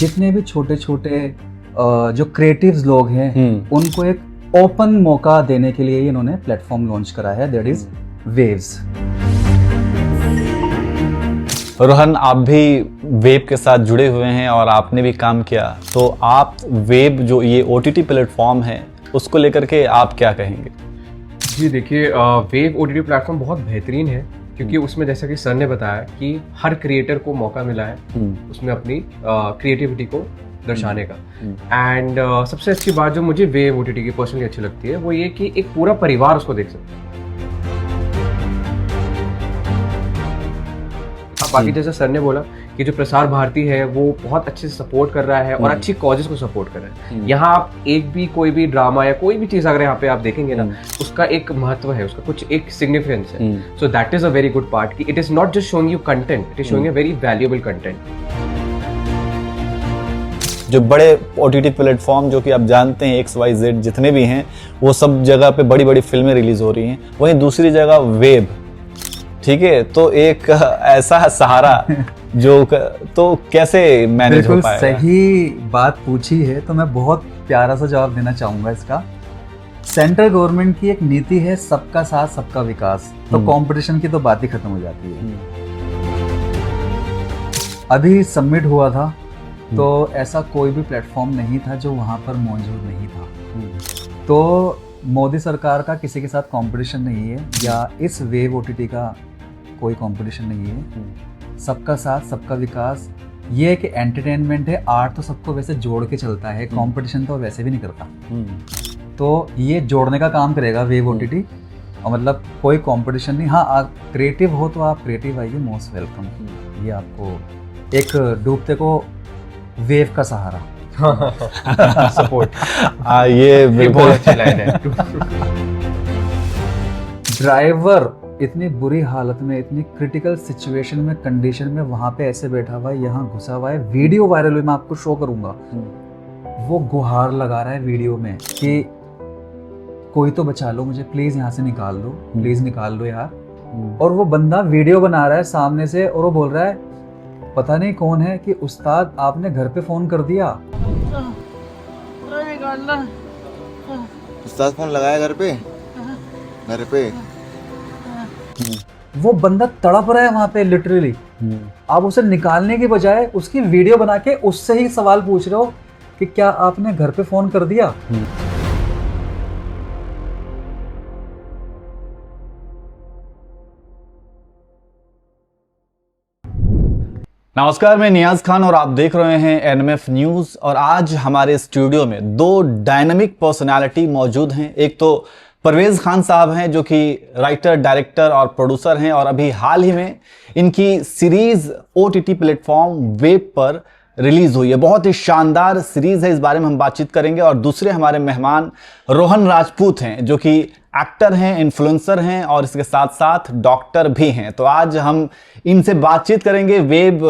जितने भी छोटे छोटे जो क्रिएटिव्स लोग हैं उनको एक ओपन मौका देने के लिए इन्होंने प्लेटफॉर्म लॉन्च करा है, दैट इज वेव्स। रोहन, आप भी वेब के साथ जुड़े हुए हैं और आपने भी काम किया, तो आप वेब जो ये OTT प्लेटफॉर्म है उसको लेकर के आप क्या कहेंगे? जी देखिए, वेव OTT प्लेटफॉर्म बहुत बेहतरीन है क्योंकि उसमें जैसा कि सर ने बताया कि हर क्रिएटर को मौका मिला है उसमें अपनी क्रिएटिविटी को दर्शाने का। एंड सबसे अच्छी बात जो मुझे वेव OTT की पर्सनली अच्छी लगती है वो ये कि एक पूरा परिवार उसको देख सकता है। बाकी जैसा सर ने बोला कि जो प्रसार भारती है वो बहुत अच्छे से सपोर्ट कर रहा है और अच्छी कॉजेज को सपोर्ट कर रहा है। यहाँ आप एक भी कोई भी ड्रामा या कोई भी चीज अगर यहाँ पे आप देखेंगे ना, उसका एक महत्व है, उसका कुछ एक सिग्निफिकेंस है। So that is a very good part कि it is not just showing you content, it is showing a very valuable content. जो बड़े OTT प्लेटफॉर्म जो कि आप जानते हैं XYZ जितने भी हैं, वो सब जगह पे बड़ी बड़ी फिल्में रिलीज हो रही हैं, वहीं दूसरी जगह वेब, ठीक है, तो एक ऐसा सहारा जो तो कैसे मैनेज हो पाएगा? सही बात पूछी है, तो मैं बहुत प्यारा सा जवाब देना चाहूँगा इसका। सेंट्रल गवर्नमेंट की एक नीति है सबका साथ सबका विकास, तो कंपटीशन की तो बात ही खत्म हो जाती है। अभी सबमिट हुआ था तो ऐसा कोई भी प्लेटफॉर्म नहीं था जो वहाँ पर मौजूद नहीं था। तो मोदी सरकार का किसी के साथ कंपटीशन नहीं है या इस वेव OTT का कोई कंपटीशन नहीं है। सबका साथ सबका विकास, ये एक एंटरटेनमेंट है। आर्ट तो सबको वैसे जोड़ के चलता है, कंपटीशन तो वैसे भी नहीं करता। तो ये जोड़ने का काम करेगा वेव OTT, और मतलब कोई कंपटीशन नहीं। हाँ, आप क्रिएटिव हो तो आप क्रिएटिव आइए, मोस्ट वेलकम। ये आपको एक डूबते को वेव का सहारा सपोर्ट। ये बिल्कुल बहुत अच्छी लाइन है। ड्राइवर इतनी बुरी हालत में, इतनी क्रिटिकल सिचुएशन में, कंडीशन में वहां पे ऐसे बैठा हुआ है, यहाँ घुसा हुआ है। वीडियो वायरल हुई, मैं आपको शो करूंगा। वो गुहार लगा रहा है वीडियो में कि कोई तो बचा लो मुझे, प्लीज यहाँ से निकाल दो, प्लीज निकाल दो यार। और वो बंदा वीडियो बना रहा है सामने से और वो बोल रहा है पता नहीं कौन है कि उस्ताद आपने घर पे फोन कर दिया। उस्ताद फोन लगाया घर पे? घर पे वो बंदा तड़प रहा है वहां पे लिटरली। आप उसे निकालने के बजाय उसकी वीडियो बना के उससे ही सवाल पूछ रहे हो कि क्या आपने घर पे फोन कर दिया। नमस्कार, मैं नियाज खान और आप देख रहे हैं NMF न्यूज। और आज हमारे स्टूडियो में दो डायनामिक पर्सनालिटी मौजूद हैं। एक तो परवेज खान साहब हैं जो कि राइटर, डायरेक्टर और प्रोड्यूसर हैं, और अभी हाल ही में इनकी सीरीज OTT प्लेटफॉर्म वेब पर रिलीज हुई है। बहुत ही शानदार सीरीज है, इस बारे में हम बातचीत करेंगे। और दूसरे हमारे मेहमान रोहन राजपूत हैं जो कि एक्टर हैं, इन्फ्लुएंसर हैं और इसके साथ साथ डॉक्टर भी हैं। तो आज हम इनसे बातचीत करेंगे वेब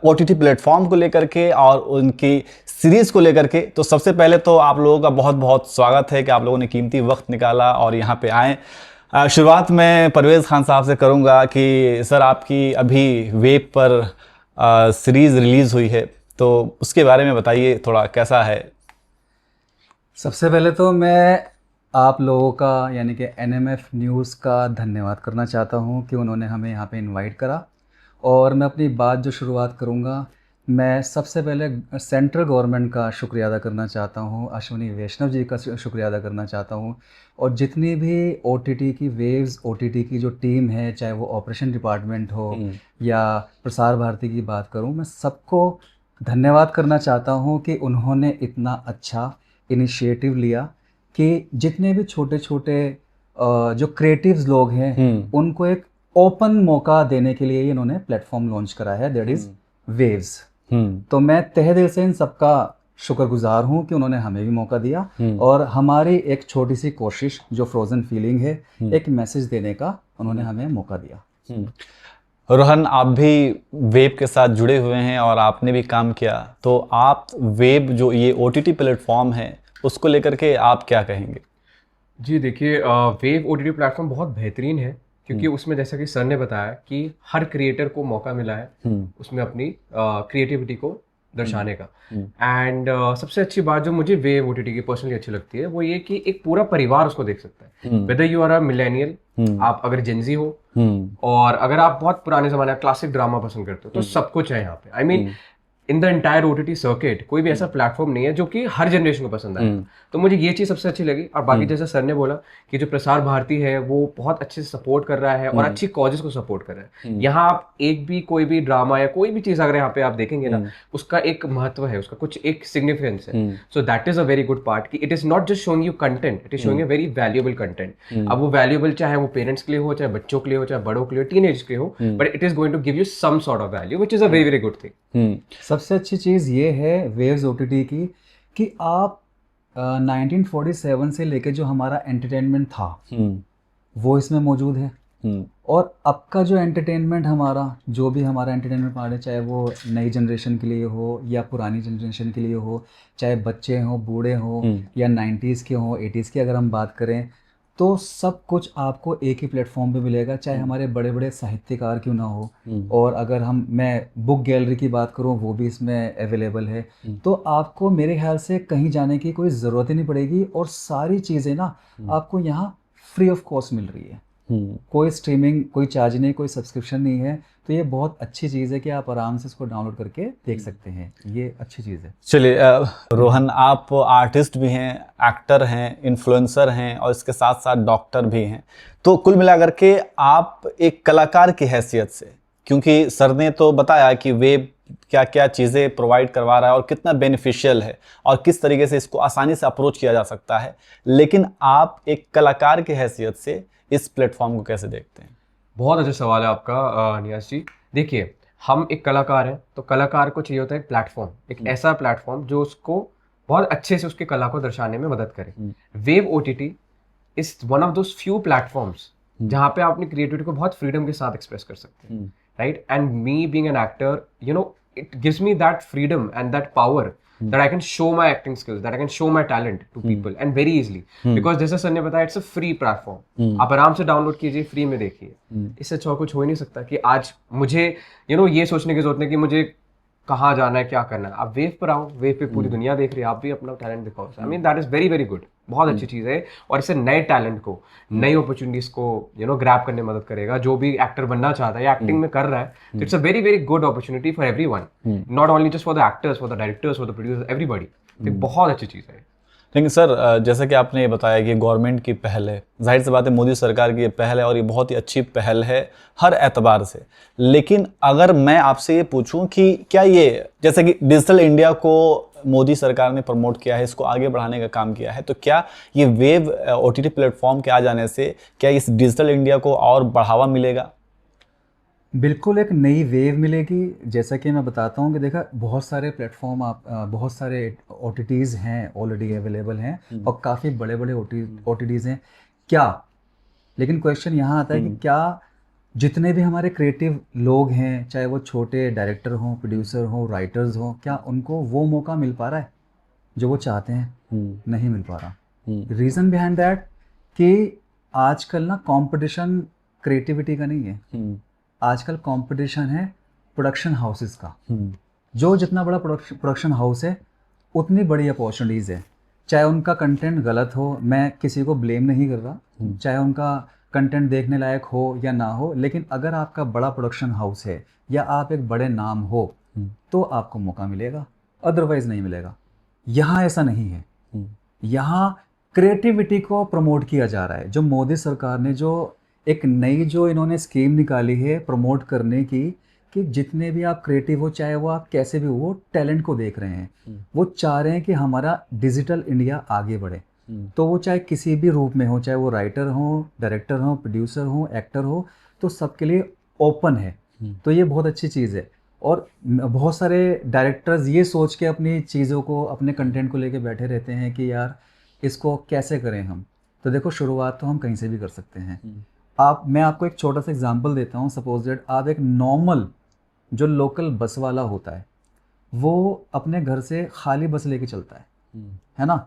OTT प्लेटफॉर्म को लेकर के और उनकी सीरीज को लेकर के। तो सबसे पहले तो आप लोगों का बहुत बहुत स्वागत है कि आप लोगों ने कीमती वक्त निकाला और यहाँ पे आए। शुरुआत मैं परवेज खान साहब से करूँगा कि सर, आपकी अभी वेब पर सीरीज रिलीज हुई है, तो उसके बारे में बताइए थोड़ा, कैसा है? सबसे पहले तो मैं आप लोगों का यानी कि NMF न्यूज़ का धन्यवाद करना चाहता हूं कि उन्होंने हमें यहाँ पे इनवाइट करा। और मैं अपनी बात जो शुरुआत करूँगा, मैं सबसे पहले सेंट्रल गवर्नमेंट का शुक्रिया अदा करना चाहता हूँ, अश्विनी वैष्णव जी का शुक्रिया अदा करना चाहता हूँ। और जितनी भी OTT की वेव्स OTT की जो टीम है, चाहे वो ऑपरेशन डिपार्टमेंट हो या प्रसार भारती की बात करूँ, मैं सबको धन्यवाद करना चाहता हूँ कि उन्होंने इतना अच्छा इनिशिएटिव लिया कि जितने भी छोटे छोटे जो क्रिएटिव्स लोग हैं उनको एक ओपन मौका देने के लिए इन्होंने प्लेटफॉर्म लॉन्च करा है, दैट इज वेव्स। तो मैं तहे दिल से इन सबका शुक्रगुजार हूँ कि उन्होंने हमें भी मौका दिया और हमारी एक छोटी सी कोशिश जो फ्रोजन फीलिंग है, एक मैसेज देने का उन्होंने हमें मौका दिया। रोहन, आप भी वेब के साथ जुड़े हुए हैं और आपने भी काम किया, तो आप वेब जो ये OTT प्लेटफॉर्म है उसको लेकर के आप क्या कहेंगे? जी देखिए, वेव OTT प्लेटफॉर्म बहुत बेहतरीन है क्योंकि उसमें जैसा कि सर ने बताया कि हर क्रिएटर को मौका मिला है उसमें अपनी क्रिएटिविटी को दर्शाने का। एंड सबसे अच्छी बात जो मुझे वेव ओटीटी की पर्सनली अच्छी लगती है वो ये कि एक पूरा परिवार उसको देख सकता है, whether you are a millennial, आप अगर जेंजी हो, और अगर आप बहुत पुराने जमाने क्लासिक ड्रामा पसंद करते हो, तो सब कुछ है यहाँ पे। I mean in the entire OTT circuit कोई भी ऐसा प्लेटफॉर्म नहीं है जो कि हर जनरेशन को पसंद आए। तो मुझे ये चीज सबसे अच्छी लगी। और बाकी जैसे सर ने बोला कि जो प्रसार भारती है वो बहुत अच्छे से सपोर्ट कर रहा है और अच्छी कॉजेज को सपोर्ट कर रहा है। यहाँ आप एक भी कोई भी ड्रामा या कोई भी चीज अगर यहाँ पे आप देखेंगे ना, उसका एक महत्व है, उसका कुछ एक सिग्निफिकेंस है। So that is a very good part कि it is not just showing you content, it is showing a very valuable content. अब वो वैल्यूएबल चाहे वो पेरेंट्स के लिए हो, चाहे बच्चों के लिए हो, चाहे बड़ों के लिए, टीनेज के हो, but it is going to give you some sort of value which is a very very good thing. सबसे अच्छी चीज़ ये है वेव्स ओटीटी की कि आप 1947 से लेके जो हमारा एंटरटेनमेंट था वो इसमें मौजूद है। और अब का जो एंटरटेनमेंट हमारा, जो भी हमारा एंटरटेनमेंट पार्ट है, चाहे वो नई जनरेशन के लिए हो या पुरानी जनरेशन के लिए हो, चाहे बच्चे हों, बूढ़े हों, या 90s के हों, 80s की अगर हम बात करें, तो सब कुछ आपको एक ही प्लेटफॉर्म पे मिलेगा, चाहे हमारे बड़े बड़े साहित्यकार क्यों ना हो। और अगर मैं बुक गैलरी की बात करूं, वो भी इसमें अवेलेबल है। तो आपको मेरे ख्याल से कहीं जाने की कोई ज़रूरत ही नहीं पड़ेगी, और सारी चीज़ें ना आपको यहाँ फ्री ऑफ कॉस्ट मिल रही है। कोई स्ट्रीमिंग, कोई चार्ज नहीं, कोई सब्सक्रिप्शन नहीं है। तो ये बहुत अच्छी चीज़ है कि आप आराम से इसको डाउनलोड करके देख सकते हैं। ये अच्छी चीज़ है। चलिए रोहन, आप आर्टिस्ट भी हैं, एक्टर हैं, इन्फ्लुएंसर हैं और इसके साथ साथ डॉक्टर भी हैं। तो कुल मिलाकर के आप एक कलाकार की हैसियत से, क्योंकि सर ने तो बताया कि वेब क्या क्या चीज़ें प्रोवाइड करवा रहा है और कितना बेनिफिशियल है और किस तरीके से इसको आसानी से अप्रोच किया जा सकता है, लेकिन आप एक कलाकार की हैसियत से इस प्लेटफॉर्म को कैसे देखते हैं? बहुत अच्छा सवाल है आपका नियाज जी। देखिए, हम एक कलाकार हैं, तो कलाकार को चाहिए होता है एक प्लेटफॉर्म, एक ऐसा प्लेटफॉर्म जो उसको बहुत अच्छे से उसकी कला को दर्शाने में मदद करे। Wave OTT is one of those few platforms जहाँ पे आप अपनी क्रिएटिविटी को बहुत फ्रीडम के साथ एक्सप्रेस कर सकते हैं, right. And me being an actor, you know, it gives me that freedom and that power that I can show my acting skills, that I can show my talent to people and very easily, because जैसे sir ने बताया it's a free platform, आप आराम से download कीजिए, free में देखिए। इससे अच्छा कुछ हो ही नहीं सकता कि आज मुझे ये सोचने की जरूरत नहीं कि मुझे कहाँ जाना है, क्या करना है। आप वेव पर आओ, वेव पे पूरी दुनिया देख रही है, आप भी अपना टैलेंट दिखाओ। I mean that is very very good, बहुत अच्छी चीज़ है। और इससे नए टैलेंट को, नई अपॉर्चुनिटीज को ग्रैब करने में मदद करेगा। जो भी एक्टर बनना चाहता है या एक्टिंग में कर रहा है, तो it's a very very good opportunity for everyone, not only just for the actors, for the directors, for the producers, everybody. तो बहुत अच्छी चीज़ है। लेकिन सर, जैसा कि आपने ये बताया कि गवर्नमेंट की पहल है, जाहिर सी बात है मोदी सरकार की ये पहल है और ये बहुत ही अच्छी पहल है हर एतबार से। लेकिन अगर मैं आपसे ये पूछूं कि क्या ये, जैसे कि डिजिटल इंडिया को मोदी सरकार ने प्रमोट किया है, इसको आगे बढ़ाने का काम किया है, तो क्या ये वेव ओटीटी प्लेटफॉर्म के आ जाने से क्या इस डिजिटल इंडिया को और बढ़ावा मिलेगा? बिल्कुल एक नई वेव मिलेगी। जैसा कि मैं बताता हूँ कि देखा, बहुत सारे प्लेटफॉर्म, आप बहुत सारे OTTs हैं ऑलरेडी अवेलेबल हैं, और काफ़ी बड़े बड़े OTTs हैं क्या। लेकिन क्वेश्चन यहाँ आता है कि क्या जितने भी हमारे क्रिएटिव लोग हैं, चाहे वो छोटे डायरेक्टर हों, प्रोड्यूसर हों, राइटर्स हों, क्या उनको वो मौका मिल पा रहा है जो वो चाहते हैं? नहीं मिल पा रहा। रीज़न बिहाइंड दैट कि आजकल ना कंपटीशन क्रिएटिविटी का नहीं है, आजकल कंपटीशन है प्रोडक्शन हाउसेस का। जो जितना बड़ा प्रोडक्शन हाउस है, उतनी बड़ी अपॉर्चुनिटीज़ है। चाहे उनका कंटेंट गलत हो, मैं किसी को ब्लेम नहीं कर रहा, चाहे उनका कंटेंट देखने लायक हो या ना हो, लेकिन अगर आपका बड़ा प्रोडक्शन हाउस है या आप एक बड़े नाम हो, तो आपको मौका मिलेगा, अदरवाइज नहीं मिलेगा। यहाँ ऐसा नहीं है। यहाँ क्रिएटिविटी को प्रमोट किया जा रहा है। जो मोदी सरकार ने जो एक नई जो इन्होंने स्कीम निकाली है प्रमोट करने की, कि जितने भी आप क्रिएटिव हो, चाहे वो आप कैसे भी हो, टैलेंट को देख रहे हैं। वो चाह रहे हैं कि हमारा डिजिटल इंडिया आगे बढ़े। तो वो चाहे किसी भी रूप में हो, चाहे वो राइटर हो, डायरेक्टर हो, प्रोड्यूसर हो, एक्टर हो, तो सबके लिए ओपन है। तो ये बहुत अच्छी चीज़ है। और बहुत सारे डायरेक्टर्स ये सोच के अपनी चीज़ों को, अपने कंटेंट को लेके बैठे रहते हैं कि यार इसको कैसे करें हम। तो देखो, शुरुआत तो हम कहीं से भी कर सकते हैं। मैं आपको एक छोटा सा एग्जांपल देता हूँ। सपोज दैट आप एक नॉर्मल जो लोकल बस वाला होता है, वो अपने घर से खाली बस लेके चलता है ना।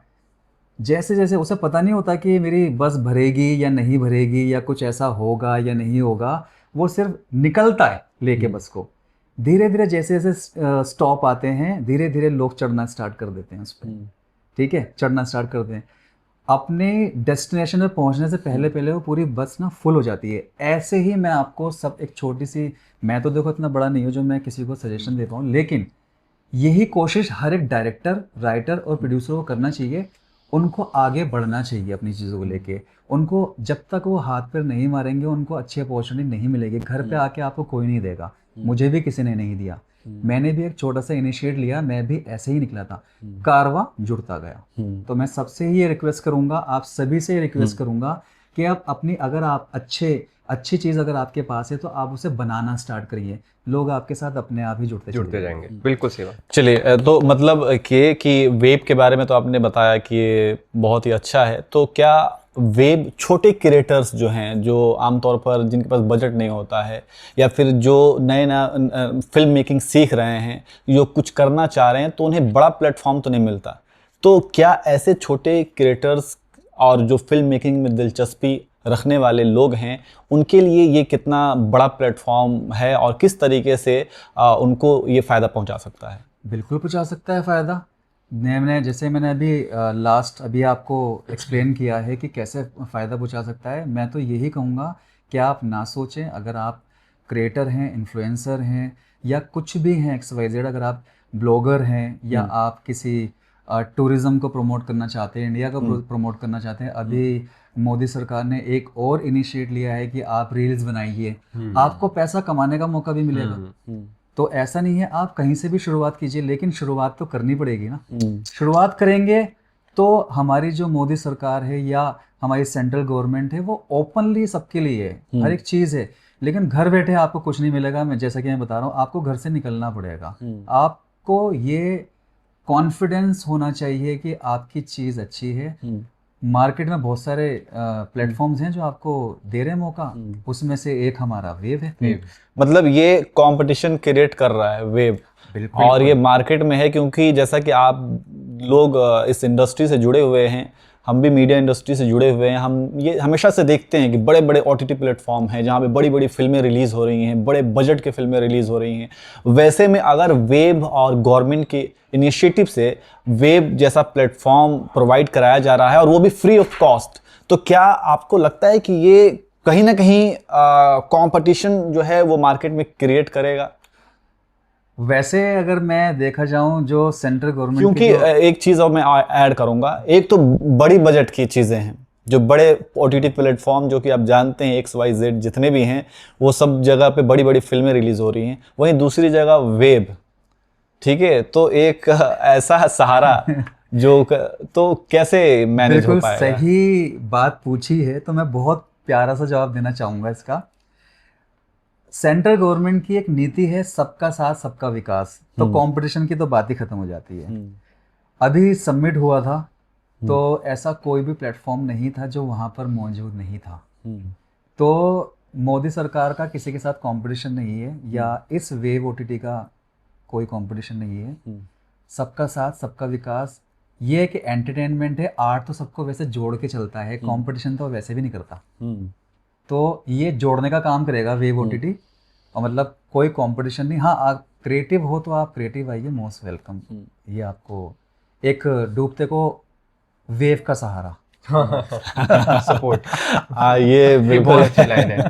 जैसे जैसे उसे पता नहीं होता कि मेरी बस भरेगी या नहीं भरेगी, या कुछ ऐसा होगा या नहीं होगा, वो सिर्फ निकलता है लेके बस को। धीरे धीरे जैसे जैसे स्टॉप आते हैं धीरे धीरे लोग चढ़ना स्टार्ट कर देते हैं उस पर, ठीक है, चढ़ना स्टार्ट करते हैं। अपने डेस्टिनेशन में पहुंचने से पहले पहले वो पूरी बस ना फुल हो जाती है। ऐसे ही मैं आपको सब एक छोटी सी, मैं तो देखो इतना बड़ा नहीं हूँ जो मैं किसी को सजेशन दे पाऊँ, लेकिन यही कोशिश हर एक डायरेक्टर, राइटर और प्रोड्यूसर को करना चाहिए। उनको आगे बढ़ना चाहिए अपनी चीज़ों को लेके। उनको जब तक वो हाथ पैर नहीं मारेंगे उनको अच्छी अपॉर्चुनिटी नहीं मिलेगी। घर पे आके आपको कोई नहीं देगा, मुझे भी किसी ने नहीं दिया। मैंने भी एक छोटा सा इनिशिएट लिया, मैं भी ऐसे ही निकला था, कारवां जुड़ता गया। तो मैं सबसे ही ये रिक्वेस्ट करूंगा, आप सभी से रिक्वेस्ट करूंगा कि आप अपनी, अगर आप अच्छी चीज़ अगर आपके पास है तो आप उसे बनाना स्टार्ट करिए। लोग आपके साथ अपने आप ही जुड़ते जाएंगे। बिल्कुल सही बात। चलिए, तो मतलब कि वेब के बारे में तो आपने बताया कि ये बहुत ही अच्छा है। तो क्या वेब छोटे क्रिएटर्स जो हैं, जो आमतौर पर जिनके पास बजट नहीं होता है, या फिर जो नए नया फिल्म मेकिंग सीख रहे हैं, जो कुछ करना चाह रहे हैं, तो उन्हें बड़ा प्लेटफॉर्म तो नहीं मिलता, तो क्या ऐसे छोटे क्रिएटर्स और जो फिल्म मेकिंग में दिलचस्पी रखने वाले लोग हैं, उनके लिए ये कितना बड़ा प्लेटफॉर्म है और किस तरीके से उनको ये फ़ायदा पहुंचा सकता है? बिल्कुल पहुंचा सकता है फ़ायदा। मैंने अभी आपको एक्सप्लेन किया है कि कैसे फ़ायदा पहुंचा सकता है। मैं तो यही कहूँगा कि आप ना सोचें, अगर आप क्रिएटर हैं, इन्फ्लुएंसर हैं, या कुछ भी हैं XYZ, अगर आप ब्लॉगर हैं या आप किसी टूरिज़्म को प्रमोट करना चाहते हैं, इंडिया को प्रमोट करना चाहते हैं, अभी मोदी सरकार ने एक और इनिशिएट लिया है कि आप रील्स बनाइए, आपको पैसा कमाने का मौका भी मिलेगा। तो ऐसा नहीं है, आप कहीं से भी शुरुआत कीजिए, लेकिन शुरुआत तो करनी पड़ेगी ना। शुरुआत करेंगे तो हमारी जो मोदी सरकार है या हमारी सेंट्रल गवर्नमेंट है वो ओपनली सबके लिए है, हर एक चीज़ है, लेकिन घर बैठे आपको कुछ नहीं मिलेगा। मैं जैसा कि मैं बता रहा हूँ, आपको घर से निकलना पड़ेगा। आपको ये कॉन्फिडेंस होना चाहिए कि आपकी चीज़ अच्छी है। मार्केट में बहुत सारे प्लेटफॉर्म्स हैं जो आपको दे रहे हैं मौका, उसमें से एक हमारा वेब है। मतलब ये कंपटीशन क्रिएट कर रहा है वेब, और ये मार्केट में है, क्योंकि जैसा कि आप लोग इस इंडस्ट्री से जुड़े हुए हैं, हम भी मीडिया इंडस्ट्री से जुड़े हुए हैं, हम ये हमेशा से देखते हैं कि बड़े बड़े OTT प्लेटफॉर्म हैं जहाँ पे बड़ी बड़ी फिल्में रिलीज़ हो रही हैं, बड़े बजट के फिल्में रिलीज़ हो रही हैं। वैसे में अगर वेब और गवर्नमेंट के इनिशिएटिव से वेब जैसा प्लेटफॉर्म प्रोवाइड कराया जा रहा है, और वो भी फ्री ऑफ कॉस्ट, तो क्या आपको लगता है कि ये कहीं ना कहीं कंपटीशन जो है वो मार्केट में क्रिएट करेगा? वैसे अगर मैं देखा जाऊं, जो सेंट्रल गवर्नमेंट, क्योंकि एक चीज़ और मैं ऐड करूंगा, एक तो बड़ी बजट की चीज़ें हैं, जो बड़े OTT प्लेटफॉर्म जो कि आप जानते हैं XYZ जितने भी हैं, वो सब जगह पे बड़ी बड़ी फिल्में रिलीज़ हो रही हैं। वहीं दूसरी जगह वेब, ठीक है, तो एक ऐसा सहारा जो तो कैसे मैनेज हो पाएगा? बिल्कुल सही बात पूछी है, तो मैं बहुत प्यारा सा जवाब देना चाहूँगा इसका। सेंट्रल गवर्नमेंट की एक नीति है, सबका साथ सबका विकास, तो कंपटीशन की तो बात ही खत्म हो जाती है। अभी सबमिट हुआ था तो ऐसा कोई भी प्लेटफॉर्म नहीं था जो वहाँ पर मौजूद नहीं था। तो मोदी सरकार का किसी के साथ कंपटीशन नहीं है, या इस वेब OTT का कोई कंपटीशन नहीं है। सबका साथ सबका विकास, ये एक एंटरटेनमेंट है। आर्ट तो सबको वैसे जोड़ के चलता है, कंपटीशन तो वैसे भी नहीं करता। तो ये जोड़ने का काम करेगा वेब OTT, और मतलब कोई कंपटीशन नहीं। हाँ, आप क्रिएटिव हो तो आप क्रिएटिव आइए, मोस्ट वेलकम। ये आपको एक डूबते को वेव का सहारा सपोर्ट। ये बिल्कुल अच्छी लाइन है।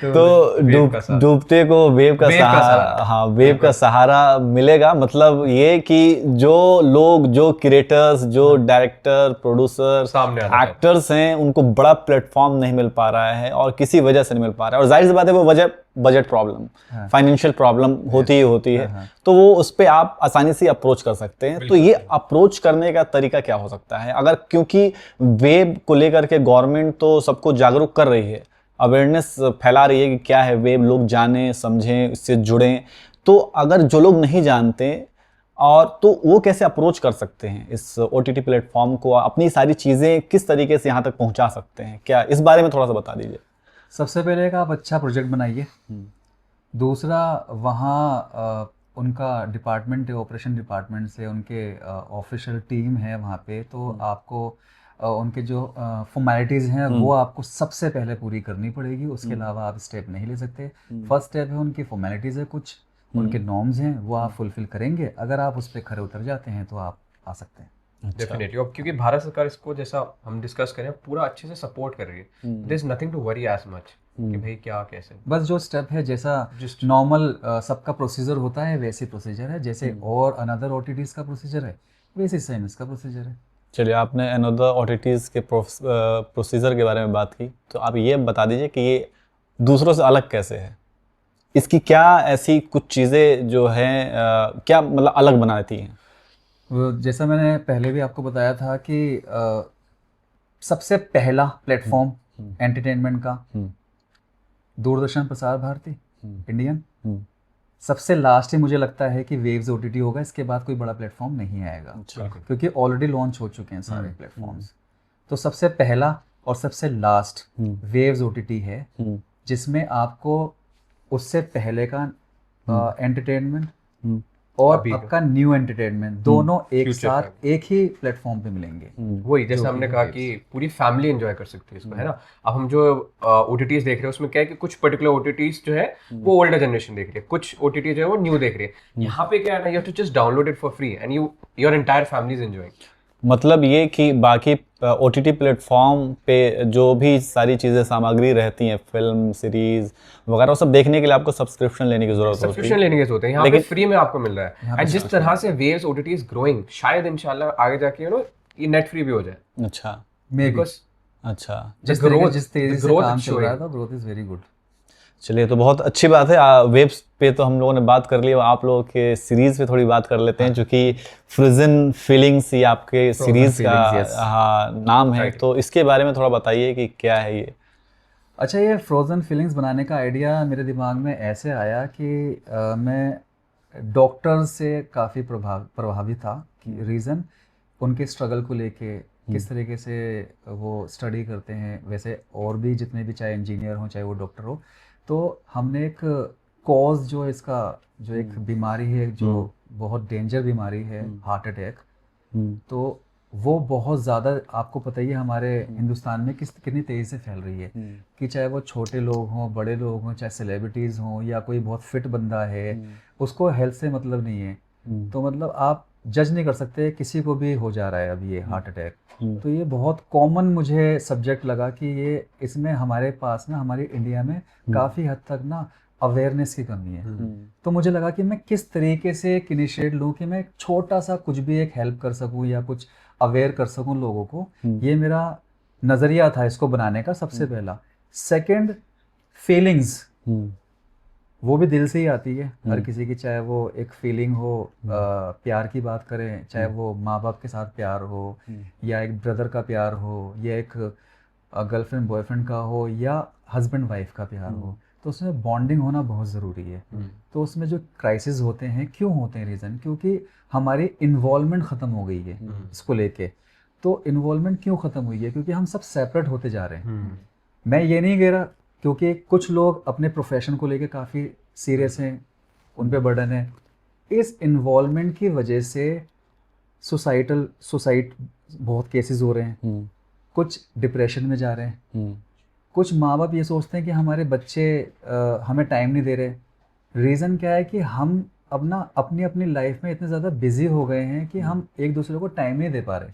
तो डूबते को वेव का सहारा, हाँ, वेव का सहारा मिलेगा। मतलब ये कि जो लोग, जो क्रिएटर्स, जो डायरेक्टर, प्रोड्यूसर, एक्टर्स हैं, उनको बड़ा प्लेटफॉर्म नहीं मिल पा रहा है, और किसी वजह से नहीं मिल पा रहा है, और जाहिर सी बात है वो वजह बजट प्रॉब्लम, फाइनेंशियल प्रॉब्लम होती ही होती है। तो वो उस पर आप आसानी से अप्रोच कर सकते हैं। तो ये अप्रोच करने का तरीका क्या हो सकता है? अगर, क्योंकि वेब को लेकर के गवर्नमेंट तो सबको जागरूक कर रही है, अवेयरनेस फैला रही है कि क्या है वेब, लोग जानें, समझें, इससे जुड़ें, तो अगर जो लोग नहीं जानते, और तो वो कैसे अप्रोच कर सकते हैं इस OTT प्लेटफॉर्म को, अपनी सारी चीज़ें किस तरीके से यहाँ तक पहुँचा सकते हैं? क्या इस बारे में थोड़ा सा बता दीजिए। सबसे पहले एक आप अच्छा प्रोजेक्ट बनाइए। दूसरा, वहाँ उनका डिपार्टमेंट है, ऑपरेशन डिपार्टमेंट से उनके ऑफिशियल टीम है वहाँ पे, तो आपको उनके जो फॉर्मेलिटीज़ हैं वो आपको सबसे पहले पूरी करनी पड़ेगी, उसके अलावा आप स्टेप नहीं ले सकते। फर्स्ट स्टेप है उनकी फॉर्मेलिटीज़ है, कुछ उनके नॉर्म्स हैं वो आप फुलफिल करेंगे, अगर आप उस पर खरे उतर जाते हैं तो आप आ सकते हैं। डेफिनेटली। अब क्योंकि भारत सरकार इसको जैसा हम डिस्कस करें पूरा अच्छे से सपोर्ट कर रही है, there is nothing to worry as much कि भाई क्या कैसे, बस जो स्टेप है जैसा नॉर्मल सबका प्रोसीजर होता है वैसे प्रोसीजर है, जैसे और अनदर ओटीटीज़ का प्रोसीजर है वैसे सेम इसका प्रोसीजर है। चलिए, आपने अनदर ओटीटीज़ के प्रोसीजर के बारे में बात की, तो आप ये बता दीजिए कि ये दूसरों से अलग कैसे है, इसकी क्या ऐसी कुछ चीज़ें जो हैं क्या मतलब अलग बनाती हैं? जैसा मैंने पहले भी आपको बताया था कि सबसे पहला प्लेटफॉर्म एंटरटेनमेंट का दूरदर्शन प्रसार भारती इंडियन, सबसे लास्ट ही मुझे लगता है कि वेव्स ओटीटी होगा, इसके बाद कोई बड़ा प्लेटफॉर्म नहीं आएगा क्योंकि ऑलरेडी लॉन्च हो चुके हैं सारे प्लेटफॉर्म्स। तो सबसे पहला और सबसे लास्ट वेव्स ओटीटी है जिसमें आपको उससे पहले का एंटरटेनमेंट और आपका न्यू एंटरटेनमेंट दोनों एक साथ एक ही प्लेटफॉर्म पे मिलेंगे। वही जैसे हमने कहा कि पूरी फैमिली एंजॉय कर सकती है इसको, है ना। अब हम जो ओटीटीज देख रहे हैं उसमें क्या है कि कुछ पर्टिकुलर ओटीटीज जो है वो ओल्डर जनरेशन देख रही है, कुछ ओटीटी जो है वो न्यू देख रही है। यहाँ पे क्या है ना, you have to just download it for free and your entire family is enjoying. मतलब ये कि बाकी ओटीटी प्लेटफॉर्म पे जो भी सारी चीज़ें सामग्री रहती हैं, फिल्म सीरीज वगैरह, वो सब देखने के लिए आपको सब्सक्रिप्शन लेने की जरूरत होती है। सब्सक्रिप्शन लेने की जरूरत है, यहाँ पे फ्री में आपको मिल रहा है। एंड जिस तरह से वेव्स ओटीटी इज ग्रोइंग, शायद इंशाल्लाह आगे जाके ये नेट फ्री भी हो जाए। अच्छा, बिकॉज अच्छा, जिस तेजी से काम चल रहा था, ग्रोथ इज वेरी गुड। चलिए, तो बहुत अच्छी बात है। वेब्स पे तो हम लोगों ने बात कर ली, आप लोगों के सीरीज पे थोड़ी बात कर लेते हैं, जो कि फ्रोजन फीलिंग्स ये आपके सीरीज का नाम है। तो इसके बारे में थोड़ा बताइए कि क्या है ये। अच्छा, ये फ्रोजन फीलिंग्स बनाने का आइडिया मेरे दिमाग में ऐसे आया कि मैं डॉक्टर से काफ़ी प्रभावित था कि रीज़न उनके स्ट्रगल को लेके किस तरीके से वो स्टडी करते हैं, वैसे और भी जितने भी चाहे इंजीनियर हो चाहे वो डॉक्टर हो। तो हमने एक कॉज जो इसका जो एक बीमारी है जो बहुत डेंजर बीमारी है, हार्ट अटैक, तो वो बहुत ज़्यादा आपको पता ही है हमारे हिंदुस्तान में कितनी तेज़ी से फैल रही है कि चाहे वो छोटे लोग हों, बड़े लोग हों, चाहे सेलिब्रिटीज़ हों या कोई बहुत फिट बंदा है, उसको हेल्थ से मतलब नहीं है। तो मतलब आप जज नहीं कर सकते, किसी को भी हो जा रहा है अभी ये हार्ट अटैक। तो ये बहुत कॉमन मुझे सब्जेक्ट लगा कि ये इसमें हमारे पास ना, हमारे इंडिया में काफ़ी हद तक ना अवेयरनेस की कमी है। तो मुझे लगा कि मैं किस तरीके से एक इनिशिएट लूँ कि मैं छोटा सा कुछ भी एक हेल्प कर सकूँ या कुछ अवेयर कर सकूँ लोगों को। ये मेरा नज़रिया था इसको बनाने का सबसे पहला। सेकंड, फीलिंग्स वो भी दिल से ही आती है हर किसी की, चाहे वो एक फीलिंग हो, प्यार की बात करें, चाहे वो माँ बाप के साथ प्यार हो या एक ब्रदर का प्यार हो या एक गर्लफ्रेंड बॉयफ्रेंड का हो या हस्बैंड वाइफ का प्यार हो, तो उसमें बॉन्डिंग होना बहुत ज़रूरी है। तो उसमें जो क्राइसिस होते हैं, क्यों होते हैं रीज़न, क्योंकि हमारी इन्वॉल्वमेंट ख़त्म हो गई है इसको लेके। तो इन्वॉल्वमेंट क्यों ख़त्म हुई है, क्योंकि हम सब सेपरेट होते जा रहे हैं। मैं ये नहीं कह रहा, क्योंकि कुछ लोग अपने प्रोफेशन को लेके काफ़ी सीरियस हैं, उन पे बर्डन है। इस इन्वॉल्वमेंट की वजह से सुसाइड बहुत केसेस हो रहे हैं, कुछ डिप्रेशन में जा रहे हैं, कुछ माँ बाप ये सोचते हैं कि हमारे बच्चे हमें टाइम नहीं दे रहे। रीज़न क्या है कि हम अब ना अपनी अपनी लाइफ में इतने ज़्यादा बिजी हो गए हैं कि हम एक दूसरे को टाइम नहीं दे पा रहे।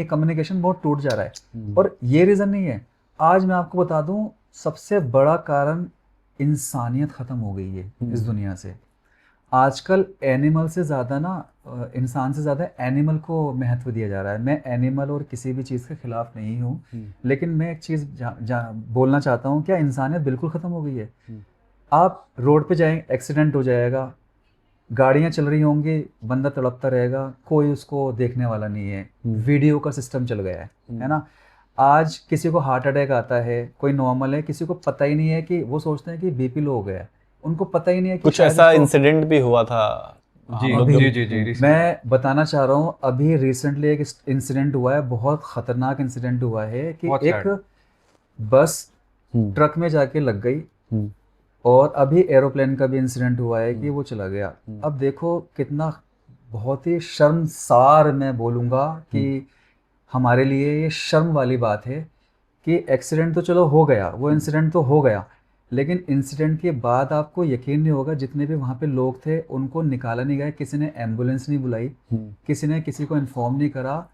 कम्युनिकेशन बहुत टूट जा रहा है। और ये रीज़न नहीं है, आज मैं आपको बता दूं, सबसे बड़ा कारण इंसानियत ख़त्म हो गई है इस दुनिया से। आजकल एनिमल से ज़्यादा ना, इंसान से ज़्यादा एनिमल को महत्व दिया जा रहा है। मैं एनिमल और किसी भी चीज़ के ख़िलाफ़ नहीं हूँ, लेकिन मैं एक चीज़ बोलना चाहता हूँ, क्या इंसानियत बिल्कुल ख़त्म हो गई है। आप रोड पे जाएं, एक्सीडेंट हो जाएगा, गाड़ियाँ चल रही होंगी, बंदा तड़पता रहेगा, कोई उसको देखने वाला नहीं है। वीडियो का सिस्टम चल गया है ना। आज किसी को हार्ट अटैक आता है, कोई नॉर्मल है, किसी को पता ही नहीं है कि वो सोचते हैं कि बीपी लो हो गया, उनको पता ही नहीं है कि कुछ ऐसा इंसिडेंट भी हुआ था। जी, मैं बताना चाह रहा हूँ, अभी रिसेंटली एक इंसिडेंट हुआ है, बहुत खतरनाक इंसिडेंट हुआ है कि एक बस ट्रक में जाके लग गई और अभी एरोप्लेन का भी इंसिडेंट हुआ है कि वो चला गया। अब देखो कितना बहुत ही शर्मसार मैं बोलूँगा कि हमारे लिए ये शर्म वाली बात है कि एक्सीडेंट तो चलो हो गया, वो इंसिडेंट तो हो गया, लेकिन इंसिडेंट के बाद आपको यकीन नहीं होगा जितने भी वहाँ पे लोग थे उनको निकाला नहीं गया, किसी ने एम्बुलेंस नहीं बुलाई, किसी ने किसी को इन्फॉर्म नहीं करा।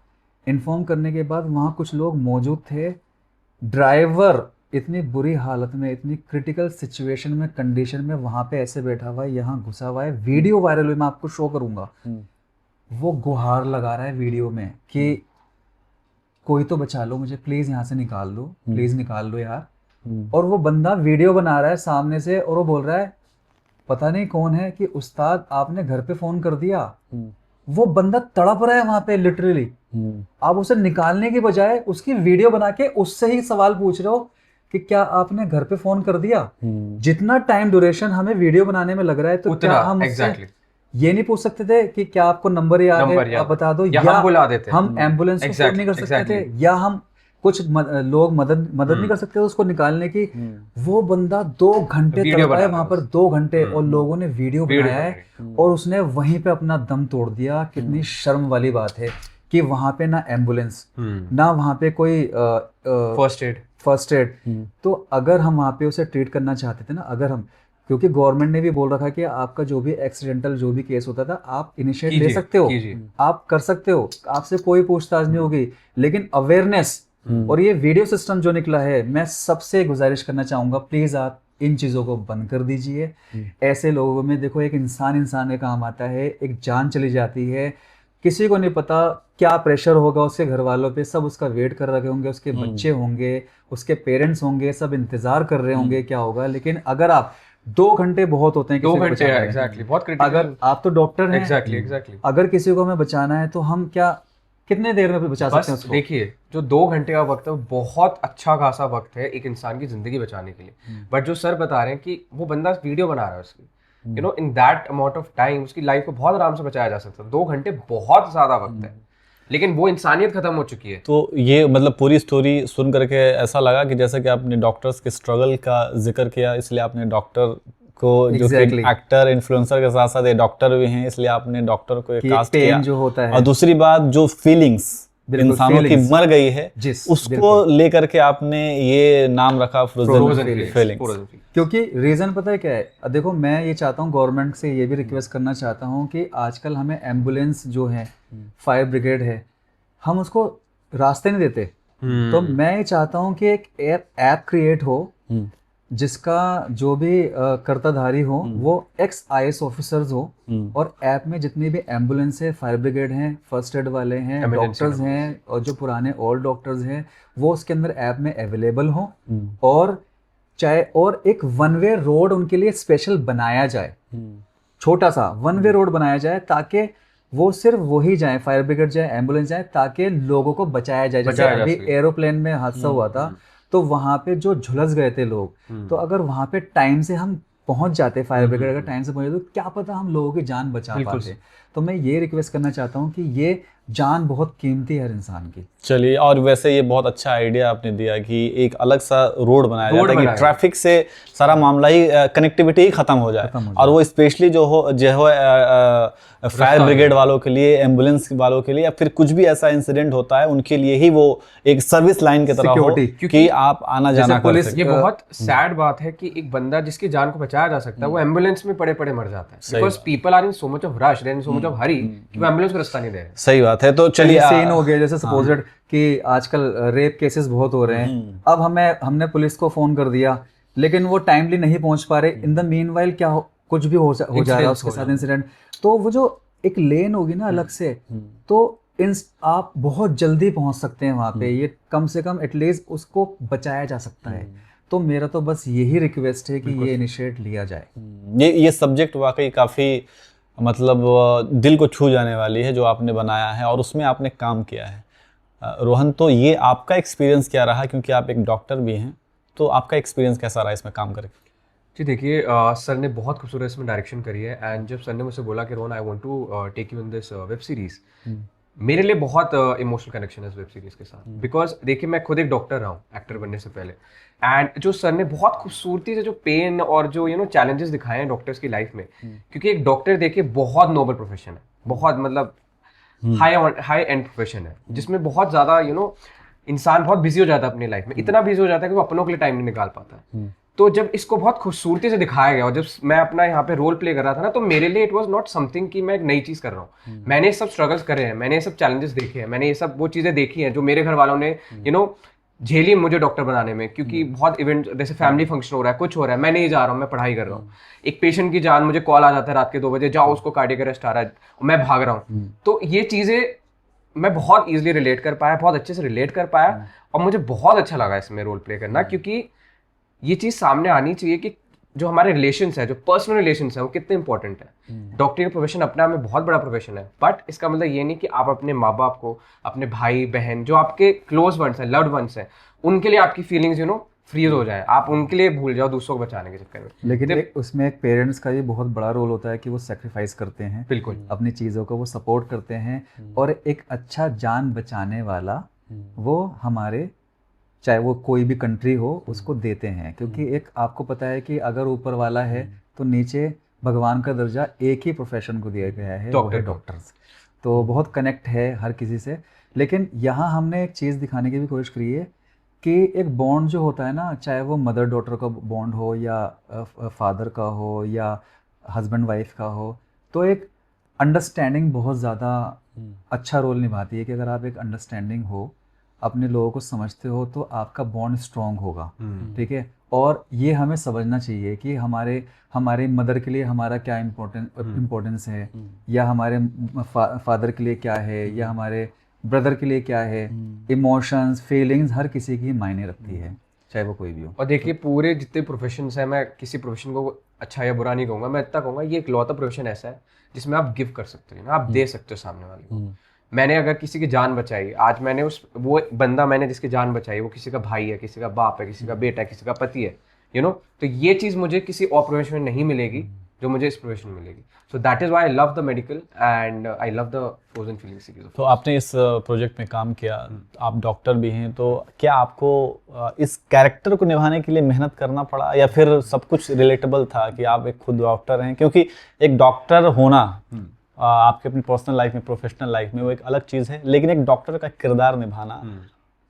इन्फॉर्म करने के बाद वहाँ कुछ लोग मौजूद थे, ड्राइवर इतनी बुरी हालत में, इतनी क्रिटिकल सिचुएशन में, कंडीशन में वहाँ पे ऐसे बैठा हुआ है, यहाँ घुसा हुआ है, वीडियो वायरल हुई, मैं आपको शो करूँगा। वो गुहार लगा रहा है वीडियो में कि कोई तो बचा लो मुझे, प्लीज़ यहाँ से निकाल दो, प्लीज़ निकाल लो यार। और वो बंदा वीडियो बना रहा है सामने से और वो बोल रहा है पता नहीं कौन है कि उस्ताद आपने घर पे फ़ोन कर दिया। वो बंदा तड़प रहा है वहाँ पे लिटरली। आप उसे निकालने की बजाय उसकी वीडियो बना के उससे ही सवाल पूछ रहे हो कि क्या आपने घर पे फ़ोन कर दिया। जितना टाइम ड्यूरेशन हमें वीडियो बनाने में लग रहा है तो क्या हम एग्जैक्टली ये नहीं पूछ सकते थे कि क्या आपको नंबर याद है, आप बता दो, या हम बुला देते, हम एम्बुलेंस को फोन नहीं कर सकते थे, या हम कुछ लोग मदद नहीं कर सकते थे उसको निकालने की। वो बंदा 2 घंटे तड़पा है वहां पर, 2 घंटे, और लोगों ने वीडियो बनाया है और उसने वहीं पे अपना दम तोड़ दिया। कितनी शर्म वाली बात है कि वहां पे ना एम्बुलेंस, ना वहां पे कोई फर्स्ट एड। तो अगर हम वहाँ पे उसे ट्रीट करना चाहते थे ना, अगर हम, क्योंकि गवर्नमेंट ने भी बोल रखा कि आपका जो भी एक्सीडेंटल जो भी केस होता था आप इनिशिएट ले सकते हो, आप कर सकते हो, आपसे कोई पूछताछ नहीं होगी, लेकिन अवेयरनेस और ये वीडियो सिस्टम जो निकला है, मैं सबसे गुजारिश करना चाहूँगा प्लीज़ आप इन चीज़ों को बंद कर दीजिए। ऐसे लोगों में देखो एक इंसान के काम आता है, एक जान चली जाती है, किसी को नहीं पता क्या प्रेशर होगा उसके घर वालों पे, सब उसका वेट कर रहे होंगे, उसके बच्चे होंगे, उसके पेरेंट्स होंगे, सब इंतजार कर रहे होंगे क्या होगा। लेकिन अगर आप 2 घंटे बहुत होते हैं, 2 घंटे एग्जैक्टली बहुत क्रिटिकल। अगर आप तो डॉक्टर हैं, एग्जैक्टली अगर किसी को हमें बचाना है तो हम क्या कितने देर में बचा सकते हैं उसको? देखिए जो 2 घंटे का वक्त है वो बहुत अच्छा खासा वक्त है एक इंसान की जिंदगी बचाने के लिए। बट जो सर बता रहे हैं कि वो बंदा वीडियो बना रहा है उसकी, you know, in that amount of time उसकी लाइफ को बहुत आराम से बचाया जा सकता है। 2 घंटे बहुत ज्यादा वक्त है, लेकिन वो इंसानियत खत्म हो चुकी है। तो ये मतलब पूरी स्टोरी सुन करके ऐसा लगा कि जैसे कि आपने डॉक्टर्स के स्ट्रगल का जिक्र किया, इसलिए आपने डॉक्टर को जो एक्टर इन्फ्लुएंसर के साथ साथ ये डॉक्टर भी हैं, इसलिए आपने डॉक्टर को कास्ट किया जो होता है। और दूसरी बात जो फीलिंग्स इंसानों की मर गई है उसको लेकर के आपने ये नाम रखा फ्रोजन फीलिंग्स। क्योंकि रीजन पता है क्या है, देखो मैं ये चाहता हूँ, गवर्नमेंट से ये भी रिक्वेस्ट करना चाहता हूँ कि आजकल हमें एम्बुलेंस जो है, फायर ब्रिगेड है, हम उसको रास्ते नहीं देते। तो मैं ये चाहता हूँ कि एक ऐप क्रिएट हो जिसका जो भी कर्ताधारी हो वो एक्स IAS ऑफिसर्स हो, और ऐप में जितनी भी एम्बुलेंस है, फायर ब्रिगेड हैं, फर्स्ट एड वाले हैं, डॉक्टर्स हैं, और जो पुराने ओल्ड डॉक्टर्स हैं वो उसके अंदर ऐप में अवेलेबल हो, और चाहे और एक 1 वे रोड उनके लिए स्पेशल बनाया जाए, छोटा सा 1 वे रोड बनाया जाए, ताकि वो सिर्फ वही जाए, फायर ब्रिगेड जाए, एम्बुलेंस जाए, ताकि लोगों को बचाया जाए। जैसे अभी एरोप्लेन में हादसा हुआ था तो वहां पे जो झुलस गए थे लोग, तो अगर वहां पे टाइम से हम पहुंच जाते, फायर ब्रिगेड अगर टाइम से पहुंचे, तो क्या पता हम लोगों की जान बचा पाते। तो मैं ये रिक्वेस्ट करना चाहता हूँ कि ये जान बहुत कीमती है हर इंसान की। चलिए, और वैसे ये बहुत अच्छा आइडिया आपने दिया कि एक अलग सा रोड बनाया जाए ताकि ट्रैफिक से सारा मामला ही, कनेक्टिविटी ही खत्म हो जाए। और वो स्पेशली जो हो फायर ब्रिगेड वालों के लिए, एम्बुलेंस वालों के लिए, या फिर कुछ भी ऐसा इंसिडेंट होता है उनके लिए ही वो एक सर्विस लाइन की तरह हो कि आप आना जाना कर सकें। ये बहुत सैड बात है कि एक बंदा जिसकी जान को बचाया जा सकता है वो एम्बुलेंस में पड़े पड़े मर जाता है, because people are in so much of rush, there is so much of hurry कि वो एम्बुलेंस को रास्ता नहीं दे रहे। सही बात है। तो चलिए, सीन हो गया जैसे सपोजेड कि आजकल रेप केसेस बहुत हो रहे हैं, अब हमने पुलिस को फोन कर दिया लेकिन वो टाइमली नहीं पहुंच पा रहे, इन द मीनवाइल क्या कुछ भी हो जा रहा है उसके साथ इंसिडेंट, तो वो जो एक लेन होगी ना अलग से, तो आप बहुत जल्दी पहुंच सकते हैं वहां पे, ये कम से कम एटलीस्ट उसको बचाया जा सकता है। तो मेरा तो बस यही रिक्वेस्ट है कि ये इनिशिएट लिया जाए। ये सब्जेक्ट वाकई काफ़ी मतलब दिल को छू जाने वाली है जो आपने बनाया है और उसमें आपने काम किया है। रोहन, तो ये आपका एक्सपीरियंस क्या रहा, क्योंकि आप एक डॉक्टर भी हैं, तो आपका एक्सपीरियंस कैसा रहा इसमें काम करके? जी देखिए, सर ने बहुत खूबसूरत इसमें डायरेक्शन करी है, एंड जब सर ने मुझसे बोला कि Rohan I want to take you in this web series, मेरे लिए बहुत इमोशनल कनेक्शन है इस वेब सीरीज के साथ। बिकॉज देखिए, मैं खुद एक डॉक्टर रहा हूँ एक्टर बनने से पहले, एंड जो सर ने बहुत खूबसूरती से जो पेन और जो चैलेंजेस दिखाए हैं डॉक्टर्स की लाइफ में, क्योंकि एक डॉक्टर देखिए बहुत नोबल प्रोफेशन है, बहुत मतलब हाई एंड प्रोफेशन है जिसमें बहुत ज़्यादा इंसान बहुत बिजी हो जाता है अपनी लाइफ में, इतना बिजी हो जाता है कि वो अपनों के लिए टाइम नहीं निकाल पाता। तो जब इसको बहुत खूबसूरती से दिखाया गया और जब मैं अपना यहाँ पे रोल प्ले कर रहा था ना, तो मेरे लिए इट वाज नॉट समथिंग कि मैं एक नई चीज़ कर रहा हूँ। मैंने ये सब स्ट्रगल्स करे हैं, मैंने ये सब चैलेंजेस देखे हैं, मैंने ये सब वो चीज़ें देखी हैं जो मेरे घर वालों ने झेली मुझे डॉक्टर बनाने में, क्योंकि बहुत इवेंट जैसे फैमिली फंक्शन हो रहा है, कुछ हो रहा है, मैं नहीं जा रहा हूँ, मैं पढ़ाई कर रहा हूँ। एक पेशेंट की जान, मुझे कॉल आ जाता है रात के 2 बजे, जाओ उसको कार्डियक अरेस्ट आ रहा है, मैं भाग रहा हूँ। तो ये चीज़ें मैं बहुत ईजिली रिलेट कर पाया, बहुत अच्छे से रिलेट कर पाया, और मुझे बहुत अच्छा लगा इसमें रोल प्ले करना, क्योंकि ये चीज़ सामने आनी चाहिए कि जो हमारे रिलेशंस है, जो पर्सनल रिलेशंस है, वो कितने इंपॉर्टेंट है। डॉक्टरी का प्रोफेशन अपने आप में बहुत बड़ा प्रोफेशन है, बट इसका मतलब ये नहीं कि आप अपने माँ बाप को, अपने भाई बहन, जो आपके क्लोज वंस हैं, लव्ड वंस हैं, उनके लिए आपकी फीलिंग्स फ्रीज हो जाए, आप उनके लिए भूल जाओ दूसरों को बचाने के चक्कर में। लेकिन उसमें एक पेरेंट्स का भी बहुत बड़ा रोल होता है कि वो सेक्रीफाइस करते हैं, बिल्कुल अपनी चीज़ों को वो सपोर्ट करते हैं, और एक अच्छा जान बचाने वाला वो हमारे, चाहे वो कोई भी कंट्री हो, उसको देते हैं। क्योंकि एक आपको पता है कि अगर ऊपर वाला है तो नीचे भगवान का दर्जा एक ही प्रोफेशन को दिया गया है, वो है डॉक्टर्स। तो बहुत कनेक्ट है हर किसी से। लेकिन यहाँ हमने एक चीज़ दिखाने की भी कोशिश करी है कि एक बॉन्ड जो होता है ना, चाहे वो मदर डॉटर का बॉन्ड हो या फादर का हो या हस्बैंड वाइफ का हो, तो एक अंडरस्टैंडिंग बहुत ज़्यादा अच्छा रोल निभाती है। कि अगर आप एक अंडरस्टैंडिंग हो, अपने लोगों को समझते हो, तो आपका बॉन्ड स्ट्रॉन्ग होगा। ठीक है। और ये हमें समझना चाहिए कि हमारे मदर के लिए हमारा क्या इम्पोर्टेंस है, या हमारे फादर के लिए क्या है, या हमारे ब्रदर के लिए क्या है। इमोशंस, फीलिंग्स हर किसी की मायने रखती है, चाहे वो कोई भी हो। और देखिए, पूरे जितने प्रोफेशंस हैं, मैं किसी प्रोफेशन को अच्छा या बुरा नहीं कहूँगा, मैं इतना कहूँगा ये इकलौता प्रोफेशन ऐसा है जिसमें आप गिव कर सकते हो ना, आप दे सकते हो सामने वाले को। मैंने अगर किसी की जान बचाई, आज मैंने वो बंदा मैंने जिसकी जान बचाई, वो किसी का भाई है, किसी का बाप है, किसी का बेटा है, किसी का पति है, तो ये चीज़ मुझे किसी और प्रोफेशन में नहीं मिलेगी जो मुझे इस प्रोफेशन में मिलेगी। सो that is why I love the medical and I love the frozen feeling series. तो आपने इस प्रोजेक्ट में काम किया, आप डॉक्टर भी हैं, तो क्या आपको इस कैरेक्टर को निभाने के लिए मेहनत करना पड़ा, या फिर सब कुछ रिलेटेबल था कि आप एक खुद डॉक्टर हैं? क्योंकि एक डॉक्टर होना आपके अपनी पर्सनल लाइफ में, प्रोफेशनल लाइफ में, वो एक अलग चीज़ है, लेकिन एक डॉक्टर का किरदार निभाना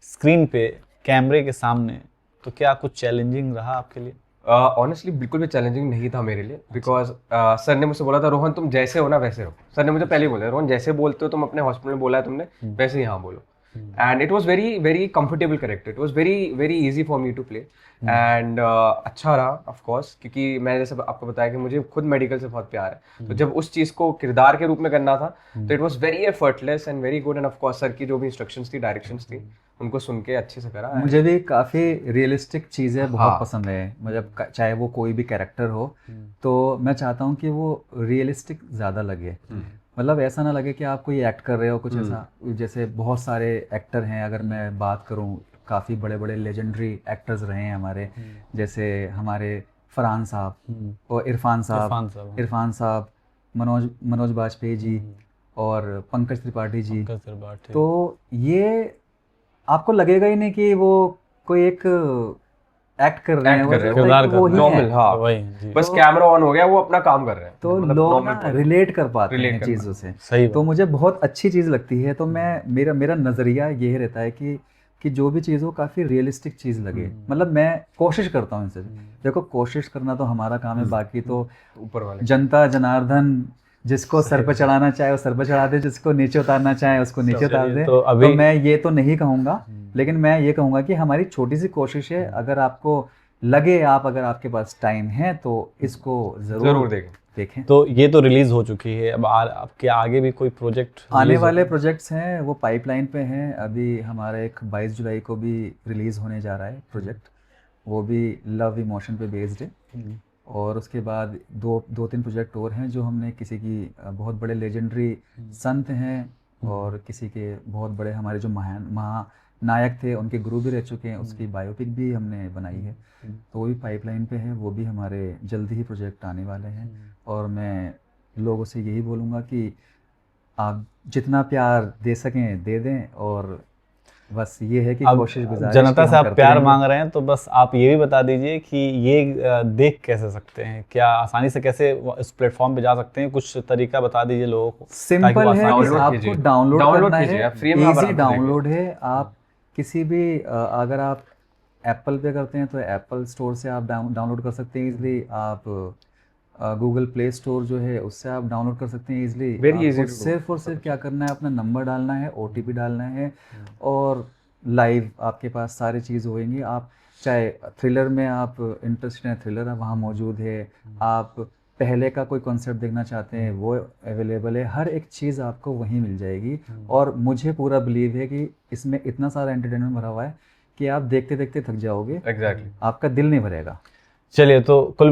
स्क्रीन पे, कैमरे के सामने, तो क्या कुछ चैलेंजिंग रहा आपके लिए? ऑनेस्टली बिल्कुल भी चैलेंजिंग नहीं था मेरे लिए, बिकॉज सर ने मुझसे बोला था, रोहन तुम जैसे हो ना वैसे रहो। सर ने मुझे पहले ही बोला, रोहन जैसे बोलते हो तुम, अपने हॉस्पिटल में बोला है तुमने, वैसे ही यहाँ बोलो। And it was very very comfortable character, it was very very easy for me to play. And अच्छा रहा ऑफ कोर्स, क्योंकि मैं जैसे आपको बताया कि मुझे खुद मेडिकल से बहुत प्यार है। तो जब उस चीज़ को किरदार के रूप में करना था, तो it was very effortless and very good. End of course sir की जो भी इंस्ट्रक्शंस थी, डायरेक्शंस थी, उनको सुन के अच्छे से करा। मुझे भी काफ़ी रियलिस्टिक चीज़ें बहुत पसंद है। मतलब चाहे वो कोई भी कैरेक्टर हो, तो मैं चाहता हूँ कि वो रियलिस्टिक ज़्यादा लगे। मतलब ऐसा ना लगे कि आप कोई एक्ट कर रहे हो कुछ ऐसा। जैसे बहुत सारे एक्टर हैं, अगर मैं बात करूँ, काफ़ी बड़े बड़े लेजेंडरी एक्टर्स रहे हैं हमारे, जैसे हमारे फरहान साहब और इरफान साहब, मनोज बाजपेयी जी और पंकज त्रिपाठी जी। तो ये आपको लगेगा ही नहीं कि वो कोई एक एक्ट कर रहे हैं, वो नॉर्मल, हाँ, बस कैमरा ऑन हो गया, वो अपना काम कर रहे हैं। तो लोग रिलेट कर पाते हैं चीज़ों से। सही तो मुझे बहुत अच्छी चीज़ लगती है। तो मेरा नज़रिया ये रहता है कि जो भी चीज़ हो काफ़ी रियलिस्टिक चीज़ लगे। मतलब मैं कोशिश करता हूँ इनसे। देखो, कोशिश करना तो हमारा काम है, बाकी तो ऊपर वाले जनता जनार्दन जिसको सर पे चढ़ाना चाहे वो सर पे चढ़ा दे, जिसको नीचे उतारना चाहे उसको नीचे उतार दे। तो मैं ये तो नहीं कहूँगा, लेकिन मैं ये कहूँगा कि हमारी छोटी सी कोशिश है। अगर आपको लगे, अगर आपके पास टाइम है, तो इसको ज़रूर देखें। तो ये तो रिलीज हो चुकी है, अब आपके आगे भी कोई प्रोजेक्ट आने वाले प्रोजेक्ट्स हैं, वो पाइपलाइन पे हैं। अभी हमारा एक 22 जुलाई को भी रिलीज़ होने जा रहा है प्रोजेक्ट, वो भी लव इमोशन पे बेस्ड है। और उसके बाद दो तीन प्रोजेक्ट और हैं जो हमने किसी की बहुत बड़े लेजेंडरी संत हैं और किसी के बहुत बड़े हमारे जो महानायक थे, उनके गुरु भी रह चुके हैं, उसकी बायोपिक भी हमने बनाई है। तो वो भी पाइपलाइन पे है, वो भी हमारे जल्दी ही प्रोजेक्ट आने वाले हैं। और मैं लोगों से यही बोलूँगा कि आप जितना प्यार दे सकें दे दें, और बस ये है कि अब कोशिश गुजारिश जनता कि से हम आप करते प्यार रहेंगे। मांग रहे हैं, तो बस आप ये भी बता दीजिए कि ये देख कैसे सकते हैं, क्या आसानी से कैसे इस प्लेटफॉर्म पे जा सकते हैं, कुछ तरीका बता दीजिए लोगों को ताकि सिंपल वो है आसानी कि से। डाउनलोड आपको कीजिए। डाउनलोड डाउनलोड करना कीजिए, है, आप फ्री में आप इजी आराम से डाउनलोड है। आप किसी भी अगर आप एप्पल पे करते हैं तो एप्पल स्टोर से आप डाउनलोड कर सकते हैं इजीली। आप गूगल प्ले स्टोर जो है उससे आप डाउनलोड कर सकते हैं इजीली। Very आपको easy to do। सिर्फ और सिर्फ क्या करना है, अपना नंबर डालना है, ओटीपी डालना है और लाइव आपके पास सारी चीज़ होंगी। आप चाहे थ्रिलर में आप इंटरेस्टेड हैं, थ्रिलर वहाँ मौजूद है। आप पहले का कोई कॉन्सेप्ट देखना चाहते हैं वो अवेलेबल है। हर एक चीज़ आपको वहीं मिल जाएगी। और मुझे पूरा बिलीव है कि इसमें इतना सारा एंटरटेनमेंट भरा हुआ है कि आप देखते देखते थक जाओगे, एग्जैक्टली। आपका दिल नहीं भरेगा। चलिए, तो कुल